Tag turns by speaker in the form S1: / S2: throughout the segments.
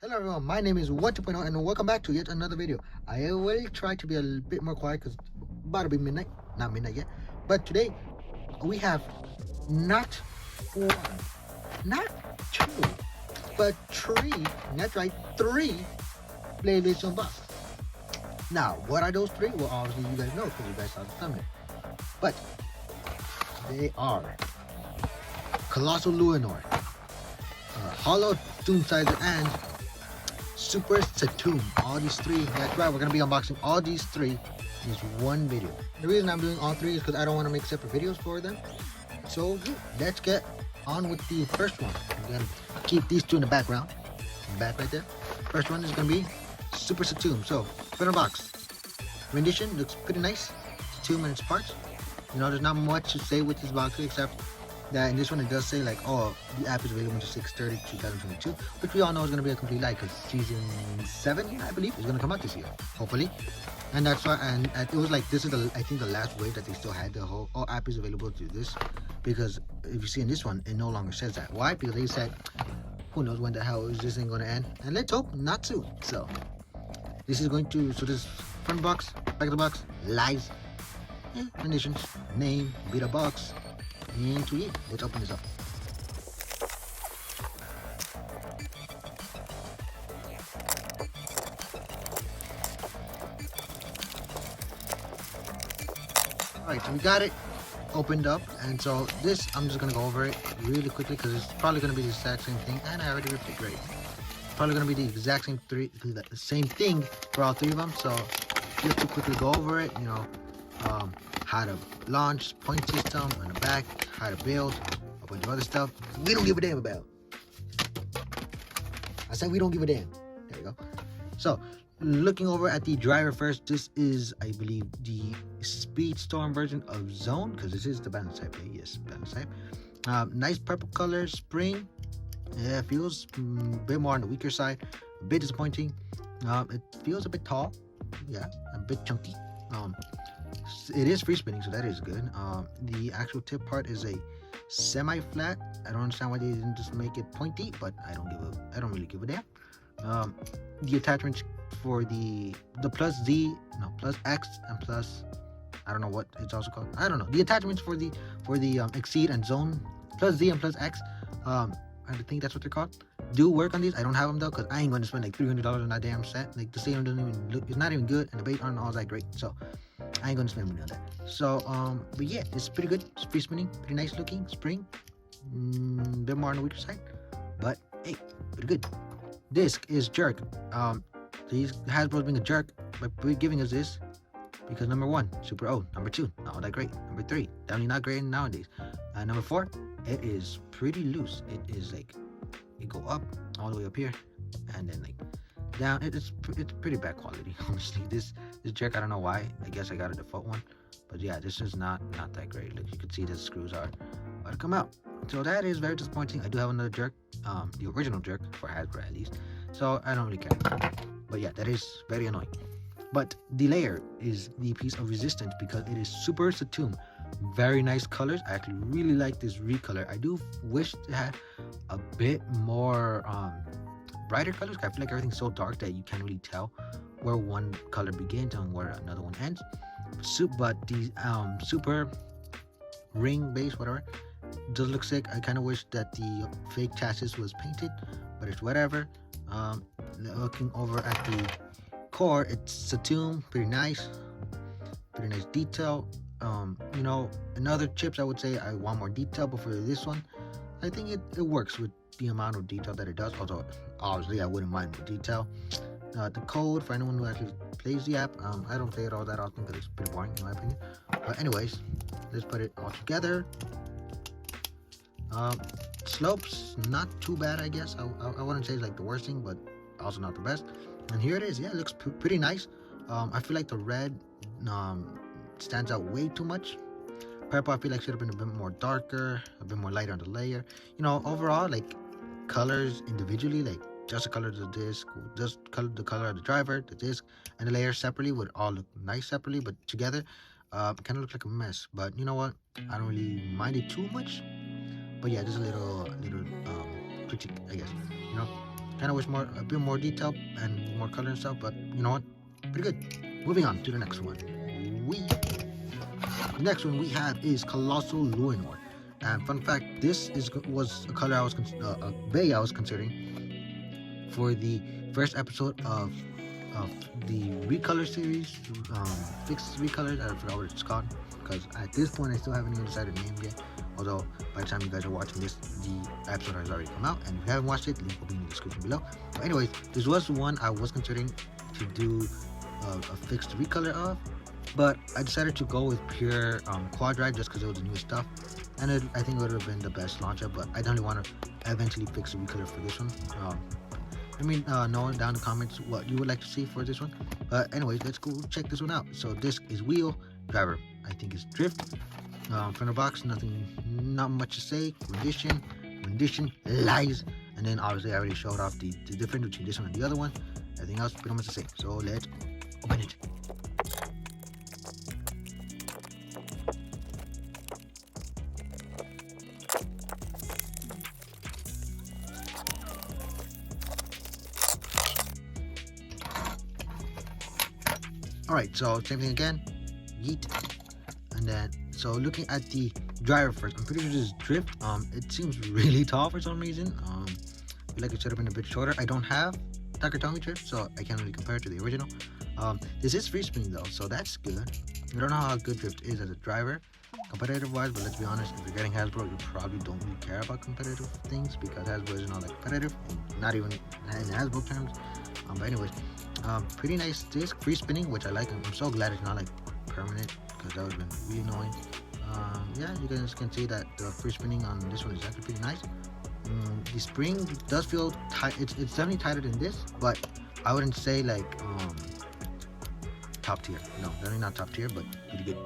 S1: Hello everyone, my name is 1.0 and welcome back to yet another video. I will try to be a little bit more quiet because about to be midnight. Not midnight yet. But today we have not one, not two, but three, that's right, three Beyblades unboxed. Now, what are those three? Well, obviously you guys know because you guys saw the thumbnail. But they are Kolossal Luinor, Hollow Doomscizor, and Super Satomb. All these three, that's right, we're going to be unboxing all these three in this one video. The reason I'm doing all three is because I don't want to make separate videos for them. So yeah, let's get on with the first one. I'm going to keep these two in the background. In the back right there. First one is going to be Super Satomb. So, front box. Rendition looks pretty nice. Satomb and its parts. You know, there's not much to say with this box except that in this one it does say like, oh, the app is available until 6/30/2022, which we all know is going to be a complete lie because season 7, I believe, is going to come out this year, hopefully. And that's why, and it was like, this is the, I think, the last wave that they still had the whole, all app is available to this, because if you see in this one, it no longer says that. Why? Because they said, who knows when the hell is this thing going to end, and let's hope not soon. So this is going to, so this front box, back of the box, lies, conditions, name, beat a box. Into it. Let's open this up. Alright, so we got it opened up, and so this, I'm just gonna go over it really quickly because it's probably gonna be the exact same thing, and I already ripped it. Great. Probably gonna be the exact same thing for all three of them. So just to quickly go over it, you know, how to launch, point system on the back, how to build, a bunch of other stuff we don't give a damn about. I said we don't give a damn. There you go. So, looking over at the driver first, this is, I believe, the speedstrom version of Zone, because this is the balance type. Yes, balance type. Nice purple color, spring. Yeah, it feels a bit more on the weaker side. A bit disappointing. It feels a bit tall. Yeah, a bit chunky. It is free spinning, so that is good. The actual tip part is a semi-flat. I don't understand why they didn't just make it pointy, but I don't really give a damn. The attachments for the plus X and plus, I don't know what it's also called. I don't know. The attachments for the Exceed and Zone, plus Z and plus X, I think that's what they're called, do work on these. I don't have them though, because I ain't going to spend like $300 on that damn set. Like, the same doesn't even look, it's not even good, and the base aren't all that great, so I ain't going to spend money on that. So but yeah, it's pretty good. It's free spinning, pretty nice looking, spring, bit more on the weaker side, but hey, pretty good. Disc is jerk. These Hasbro's being a jerk by giving us this, because number 1, super old. Number 2, not all that great. Number 3, definitely not great nowadays. Number 4, it is pretty loose. It is like, you go up all the way up here, and then like down. It's pretty bad quality, honestly. This jerk, I don't know why. I guess I got a default one, but yeah, this is not that great. Look, you can see the screws are about to come out. So that is very disappointing. I do have another jerk, the original jerk for Hasbro at least. So I don't really care. But yeah, that is very annoying. But the layer is the piece of resistance because it is Super Satomb. Very nice colors. I actually really like this recolor. I do wish it had a bit more brighter colors. I feel like everything's so dark that you can't really tell where one color begins and where another one ends. But the super ring base, whatever, does look sick. I kind of wish that the fake chassis was painted, but it's whatever. Looking over at the core, it's Satomb, pretty nice detail. You know, in other chips I would say I want more detail, but for this one I think it works with the amount of detail that it does, although obviously I wouldn't mind more detail. The code, for anyone who actually plays the app, I don't play it all that often because it's pretty boring in my opinion, but anyways, let's put it all together. Slopes, not too bad, I guess. I wouldn't say it's like the worst thing, but also not the best. And here it is. Yeah, it looks pretty nice. I feel like the red stands out way too much. Purple, I feel like should have been a bit more darker, a bit more lighter on the layer. You know, overall, like, colors individually, like just the color of the disc, just the color of the driver, the disc, and the layer separately would all look nice separately, but together, it kind of looks like a mess. But you know what? I don't really mind it too much. But yeah, just a little critique, I guess. You know, Kind of wish a bit more detail and more color and stuff, but you know what? Pretty good. Moving on to the next one. The next one we have is Kolossal Luinor. And fun fact, this was a color a bay I was considering for the first episode of the recolor series, fixed recolors. I forgot what it's called because at this point I still haven't even decided the name yet. Although by the time you guys are watching this, the episode has already come out, and if you haven't watched it, link will be in the description below. But anyways, this was one I was considering to do a fixed recolor of, but I decided to go with pure quad drive just because it was the newest stuff, and I think it would have been the best launcher. But I definitely want to eventually fix the recolor for this one. Let me know down in the comments what you would like to see for this one. But anyways, let's go check this one out. So disc is wheel, driver I think is drift. From the box, not much to say. Rendition, lies, and then obviously I already showed off the difference between this one and the other one. Everything else pretty much the same. So let's open it. Alright, so same thing again. Yeet. And then, so looking at the driver first, I'm pretty sure this is drift. It seems really tall for some reason. I feel like it should have been a bit shorter. I don't have Takatomi drift, so I can't really compare it to the original. This is free spinning though, so that's good. I don't know how good drift is as a driver, competitive wise, but let's be honest, if you're getting Hasbro, you probably don't really care about competitive things because Hasbro is not that competitive, and not even in Hasbro terms. But anyways, pretty nice disc, free spinning, which I like. I'm so glad it's not like permanent, because that would have been really annoying. Yeah, you guys can see that the free spinning on this one is actually pretty nice. The spring does feel tight. It's definitely tighter than this, but I wouldn't say like top tier. No, definitely not top tier, but pretty good.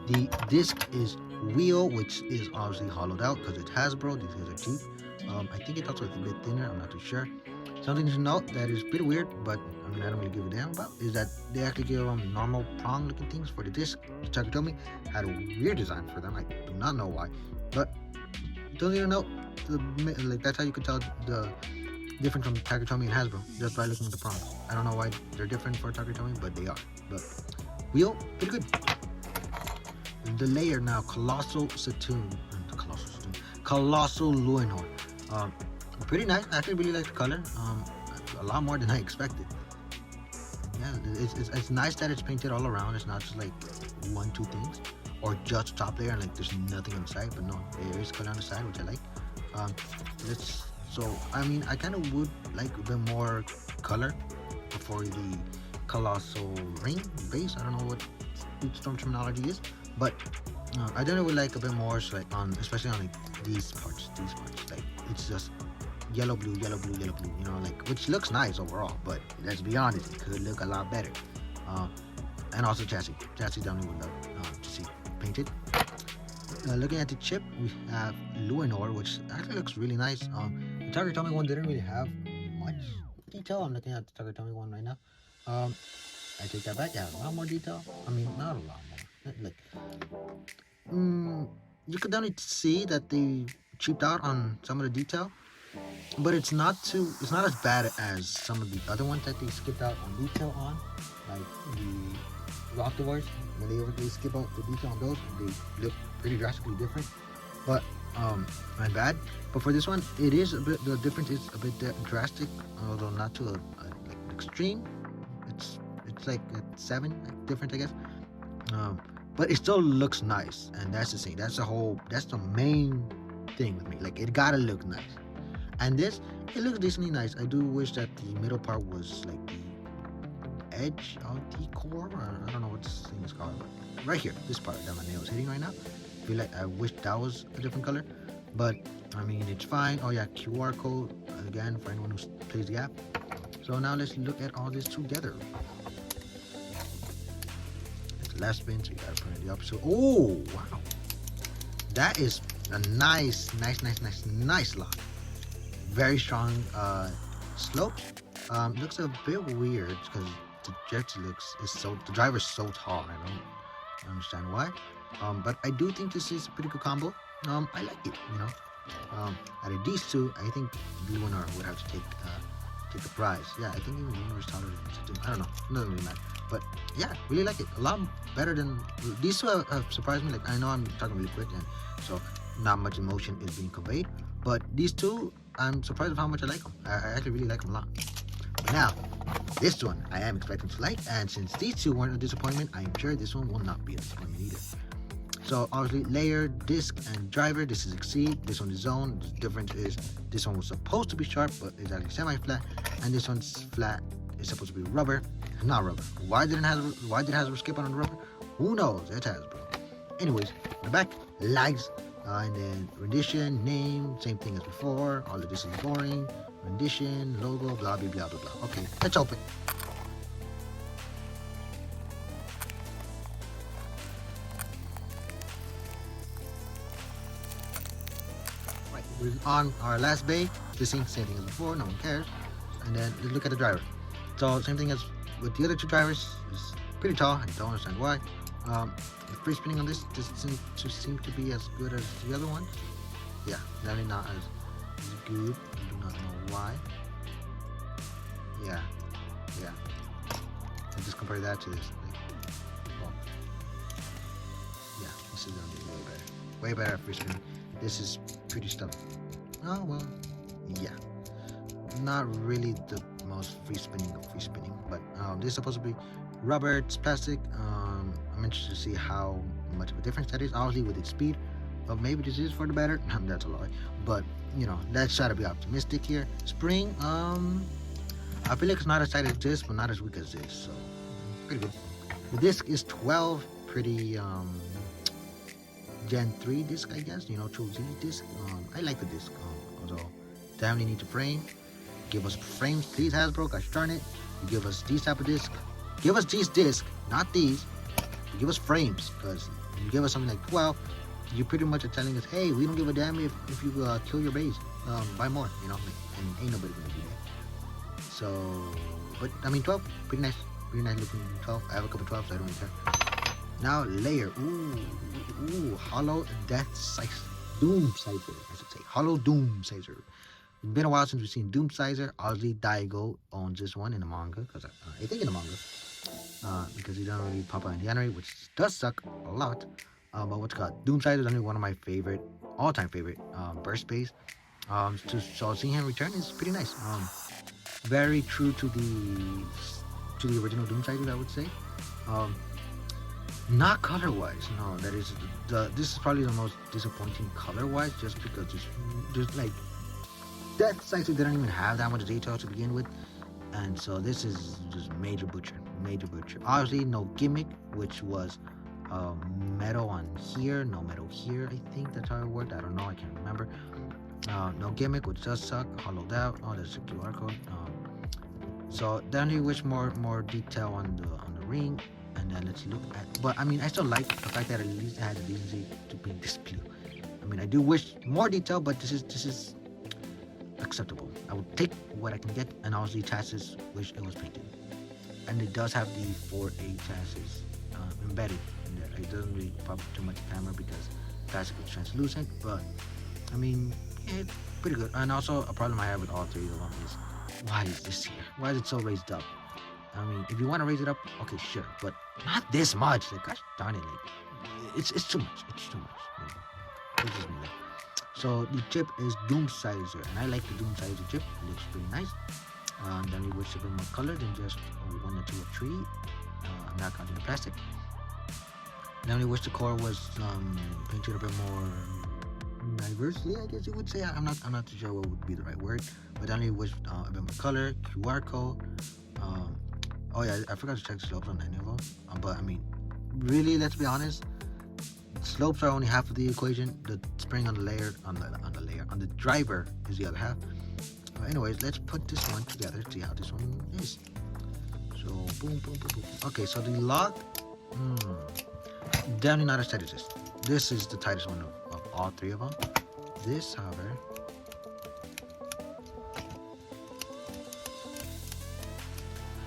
S1: The disc is wheel, which is obviously hollowed out because it's Hasbro. These guys are cheap. I think it's also a bit thinner. I'm not too sure. Something to note that is pretty weird, but I mean I don't really give a damn about, is that they actually give normal prong looking things for the disc. Takatomi had a weird design for them. I do not know why, but don't even know that's how you could tell the difference from Takatomi and Hasbro just by looking at the prongs. I don't know why they're different for Takatomi, but they are. But wheel, pretty good. The layer now, Kolossal Luinor. Pretty nice. I actually really like the color. A lot more than I expected. Yeah, it's nice that it's painted all around. It's not just like 1-2 things, or just top layer and like there's nothing on the side. But no, there is color on the side, which I like. So I mean, I kind of would like a bit more color for the Colossal ring base. I don't know what speedstrom terminology is, but I definitely would like a bit more, so like especially on like these parts. Like it's just yellow blue, you know, like, which looks nice overall, but let's be honest, it could look a lot better. And also chassis definitely would love to see painted. Looking at the chip, we have Luinor, which actually looks really nice. The Takatomi one didn't really have much detail. I'm looking at the Takatomi one right now. I take that back. Yeah, a lot more detail. I mean, not a lot more. Like, you could definitely see that they cheaped out on some of the detail, but it's not as bad as some of the other ones that they skipped out on detail on, like the Octavars. When they skip out the detail on those, they look pretty drastically different. But my bad. But for this one, it is a bit, the difference is a bit drastic, although not to like extreme. It's like a 7 difference, I guess. But it still looks nice, and that's the thing. That's the main thing with me. Like, it gotta look nice. And this, it looks decently nice. I do wish that the middle part was like the edge of the core, or I don't know what this thing is called. But right here, this part that my nail is hitting right now. I feel like I wish that was a different color, but I mean, it's fine. Oh yeah, QR code again for anyone who plays the app. So now let's look at all this together. It's the last spin, so you gotta put it in the opposite. Oh wow, that is a nice lock. Very strong slope. Looks a bit weird because the driver's so tall. I don't understand why. But I do think this is a pretty good combo. I like it, you know. Out of these two, I think Luinor would have to take take the prize. Yeah, I think even Luinor's taller than Satomb. I don't know. It doesn't really matter. But yeah, really like it. A lot better than these two have surprised me. Like I know I'm talking really quick, and so not much emotion is being conveyed. But these two, I'm surprised of how much I like them. I actually really like them a lot. But now, this one I am expecting to like, and since these two weren't a disappointment, I'm sure this one will not be a disappointment either. So obviously layer, disc, and driver. This is Exceed. This one is Zone. The difference is this one was supposed to be sharp, but it's actually semi-flat, and this one's flat. It's supposed to be rubber. It's not rubber. Why did it Hasbro skip on the rubber? Who knows? It's Hasbro. Anyways, the back, legs, and then rendition, name, same thing as before. All of this is boring. Rendition, logo, blah blah blah blah blah. Okay, let's open. Right, we're on our last bay. The same thing as before. No one cares. And then let's look at the driver. So same thing as with the other two drivers. It's pretty tall. I don't understand why. The free spinning on this doesn't seem to be as good as the other one. Yeah, definitely not as good. I do not know why. Yeah. I just compare that to this. Like, well, yeah, this is gonna be way better. Way better free spinning. This is pretty stubborn. Oh well, yeah. Not really the most free spinning of free spinning, but this is supposed to be rubber. It's plastic. I'm interested to see how much of a difference that is. Obviously with its speed, but maybe this is for the better. That's a lie, but you know, let's try to be optimistic here. Spring, I feel like it's not as tight as this, but not as weak as this, so pretty good. The disc is 12, pretty Gen 3 disc, I guess. You know, True Z disc. I like the disc. Although definitely need to frame. Give us frames, please, Hasbro. Gosh darn it. You give us these type of discs. Give us these discs, not these. You give us frames, because you give us something like 12, you pretty much are telling us, hey, we don't give a damn if you kill your beys. Buy more, you know, and ain't nobody gonna do that. So, but I mean, 12, pretty nice looking 12. I have a couple 12s, so I don't really care. Now layer, ooh, hollow Doomscizor, I should say, hollow Doomscizor. It's been a while since we've seen Doomscizor. Obviously, Daigo owns this one in the manga, because I think in the manga, because he doesn't really pop out in the anime, which does suck a lot. But what's called Doomscizor is only one of my favorite, all-time favorite burst bays. So seeing him return is pretty nice. Very true to the original Doomscizor, I would say. Not color-wise, no. That is this is probably the most disappointing color-wise, just because there's like that Scizor didn't even have that much detail to begin with, and so this is just major butcher. Obviously, no gimmick, which was metal on here, no metal here. I think that's how it worked. I don't know. I can't remember. No gimmick, which does suck. Hollowed out. Oh, there's a QR code. So definitely wish more detail on the ring. And then let's look at. But I mean, I still like the fact that at least it had the decency to be this blue. I mean, I do wish more detail, but this is acceptable. I would take what I can get, and obviously chassis wish it was painted. And it does have the 4A chassis embedded in there. It doesn't really pop too much camera because plastic is translucent, but I mean, it's pretty good. And also a problem I have with all three of them is, why is this here? Why is it so raised up? I mean, if you want to raise it up, okay, sure, but not this much. Like, gosh darn it, like, it's too much. It's too much. It's just me. So the chip is Doomscizor, and I like the Doomscizor chip. It looks pretty nice. Then we wish to bring more color than just 1 or 2 or 3. Not counting the plastic. Then we wish the core was painted a bit more diversely, I guess you would say. I'm not too sure what would be the right word, but then we wish a bit more color, QR code. Oh yeah, I forgot to check the slopes on any of them. But I mean, really, let's be honest. Slopes are only half of the equation. The spring on the layer, on the driver is the other half. Anyways, let's put this one together to see how this one is. So boom. Okay, so the lock, definitely not as tight as this. This is the tightest one of all 3 of them. This, however,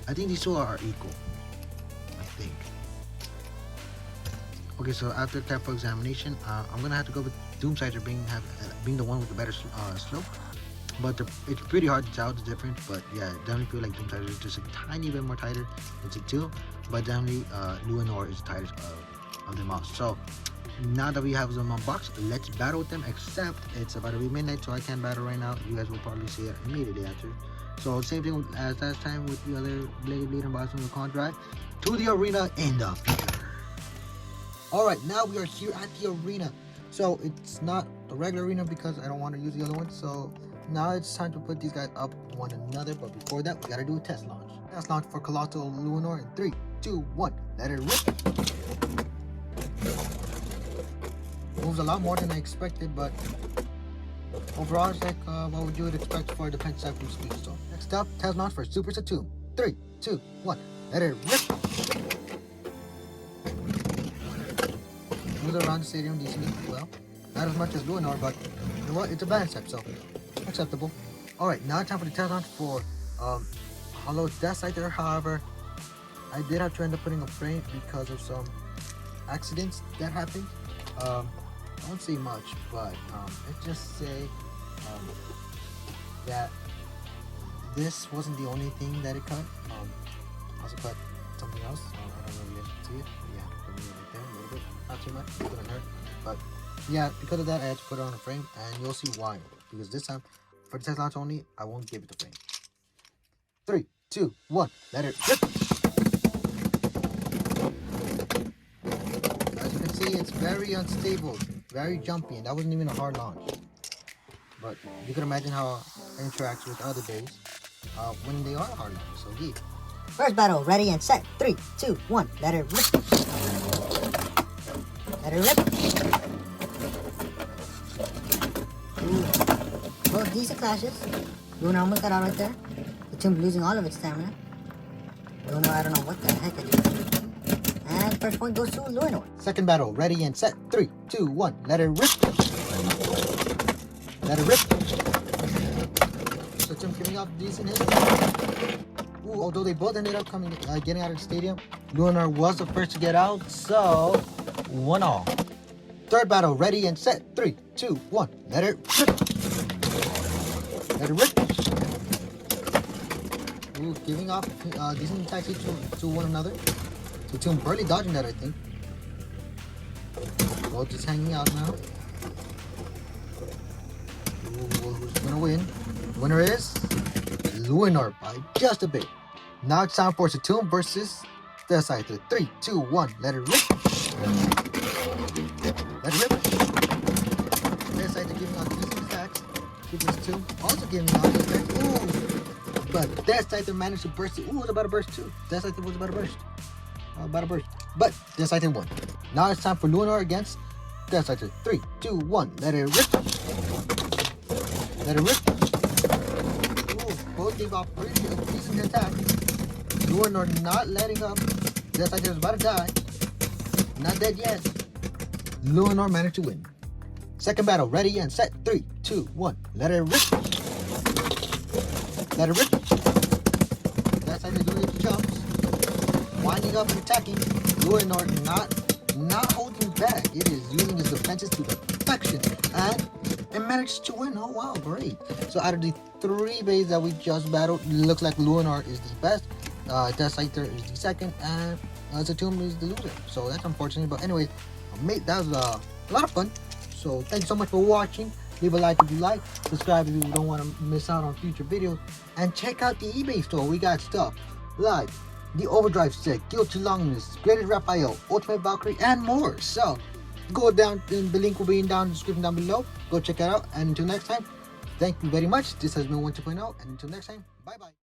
S1: I think these 2 are equal. I think. Okay, so after careful examination, I'm gonna have to go with Doomscizor being the one with the better slope. but it's pretty hard to tell the difference. But yeah, definitely feel like Doomscizor is just a tiny bit more tighter than Satomb, but definitely Luinor is the tightest of them all. So now that we have them unboxed, let's battle with them, except it's about to be midnight, so I can't battle right now. You guys will probably see it immediately after. So same thing as last time with the other Beyblade unboxing with Con Drive, to the arena in the future. Alright, now we are here at the arena. So it's not the regular arena because I don't want to use the other one. So now it's time to put these guys up one another. But before that, we gotta do a test launch. Test launch for Kolossal Luinor in 3, 2, 1. Let it rip. Moves a lot more than I expected, but overall it's like what would you would expect for a defense side from Speedstorm. Next up, test launch for Super Satomb. 3, 2, 1. Let it rip. Moves around the stadium decently well. Not as much as Luinor, but you know what? It's a balance type, so acceptable. Alright, now it's time for the test launch for Hollow Doomscizor. However, I did have to end up putting a frame because of some accidents that happened. I won't say much, but let's just say that this wasn't the only thing that it cut. Also cut something else. I don't know if you guys can see it. Yeah, put me right there a little bit. Not too much. It couldn't hurt. But yeah, because of that, I had to put it on a frame, and you'll see why. Because this time, for the test launch only, I won't give it the frame. 3, 2, 1. Let it rip. As you can see, it's very unstable, very jumpy, and that wasn't even a hard launch. But you can imagine how it interacts with other beys when they are hard launch. So yeah.
S2: First battle, ready and set. 3, 2, 1. Let it rip. Let it rip. Ooh. Well, decent clashes. Luinor almost got out right there. Satomb losing all of its stamina. Luinor, I don't know what the heck it is. And first point goes to Luinor.
S1: Second battle, ready and set. 3, 2, 1. Let it rip. Let it rip. Satomb giving up decent hits. Ooh, although they both ended up getting out of the stadium, Luinor was the first to get out, so 1-all. Third battle, ready and set. 3, 2, 1. Let it rip. Let it rip. Ooh, giving off decent attacks to one another. Satomb barely dodging that, I think. Both just hanging out now. Ooh, who's gonna win? The winner is Luinor by just a bit. Now it's time for Satomb versus Doomscizor. 3, 2, 1. Let it rip. Let it rip. Doomscizor giving out decent attacks. Satomb also giving out attacks. Ooh. But Doomscizor managed to burst it. Ooh, it was about to burst too. Doomscizor was about to burst. But Doomscizor won. Now it's time for Luinor against Doomscizor. 3, 2, 1. Let it rip. Let it rip. Both gave off pretty decent attacks. Luinor not letting up. Doomscizor is about to die. Not dead yet. Luinor managed to win. Second battle, ready and set. 3, 2, 1. Let it rip. Let it rip. Doomscizor doing its jumps. Winding up and attacking. Luinor not holding back. It is using his defenses to perfection. And it managed to win. Oh wow, great. So out of the 3 beys that we just battled, it looks like Luinor is the best, Doomscizor is the second, and Satomb is the loser. So that's unfortunate, but anyway, mate, that was a lot of fun. So thank you so much for watching. Leave a like if you like, subscribe if you don't want to miss out on future videos, and check out the eBay store. We got stuff like the Overdrive set, Guilty Longness, Graded Raphael, Ultimate Valkyrie, and more. So go down, the link will be down in the description down below. Go check it out, and until next time, thank you very much. This has been 1.2.0, and until next time, bye bye.